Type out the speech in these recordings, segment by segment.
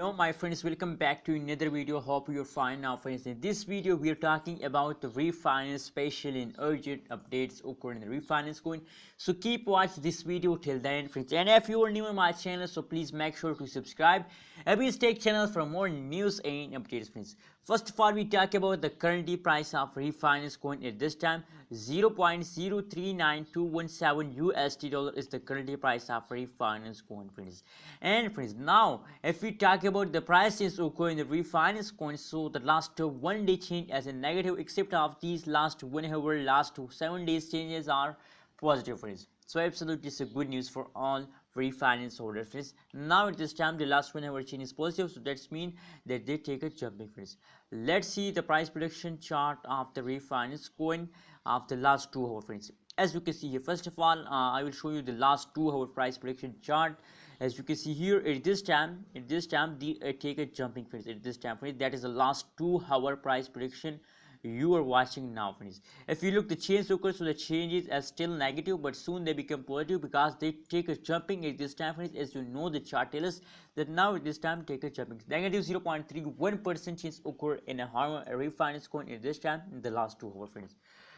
Hello my friends, welcome back to another video. Hope you're fine now friends. In this video we are talking about the refinance special and urgent updates occurring in the refinance coin. So keep watching this video till the end friends, and if you are new on my channel, so please make sure to subscribe Abhi's Tech channel for more news and updates friends. First of all, we talk about the currently price of refinance coin at this time. 0.039217 USD dollar is the currently price of refinance coin friends. And friends, now if we talk about the prices occurring in the refinance coin, so the last 1 day change as a negative, except of these last 1 hour, last 7 days changes are positive friends. So absolutely it's a good news for all refinance holders friends. Now at this time the last 1 hour change is positive, so that's mean that they take a jumping friends. Let's see the price prediction chart of the refinance coin of the last 2 hour friends. As you can see here, first of all I will show you the last 2 hour price prediction chart. As you can see here, at this time the take a jumping friends. At this time friends, that is the last 2 hour price prediction you are watching now friends. If you look the change occurs, so the changes are still negative, but soon they become positive because they take a jumping at this time friends. As you know, the chart tells us that now at this time take a jumping. Negative 0.31% change occur in a refinance coin at this time in the last 2 hour friends.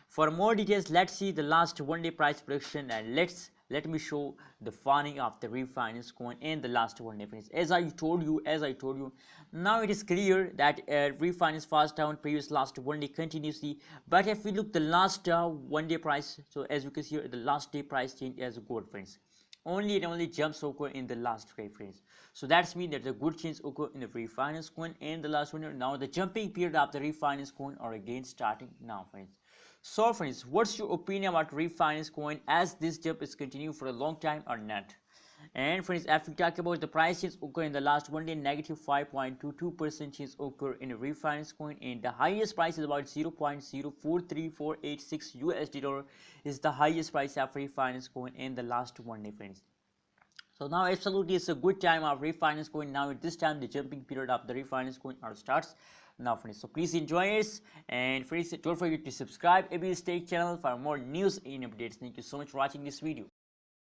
For more details, let's see the last 1 day price prediction, and let me show the funding of the refinance coin in the last 1 day friends. As I told you, now it is clear that refinance fast down previous last 1 day continuously. But if we look the last 1 day price, so as you can see here, the last day price change as gold friends. Only jumps occur in the last day friends. So that's mean that the good change occur in the refinance coin in the last 1 year. Now the jumping period of the refinance coin are again starting now friends. So friends, what's your opinion about refinance coin, as this jump is continue for a long time or not? And friends, if we talk about the prices occur in the last 1 day, negative 5.22% change occur in a refinance coin, and the highest price is about 0.043486 USD dollar is the highest price of refinance coin in the last 1 day friends. So now absolutely it's a good time of refinance coin. Now at this time the jumping period of the refinance coin starts now friends. So please enjoy it, and friends don't forget to subscribe Abhi's Tech channel for more news and updates. Thank you so much for watching this video.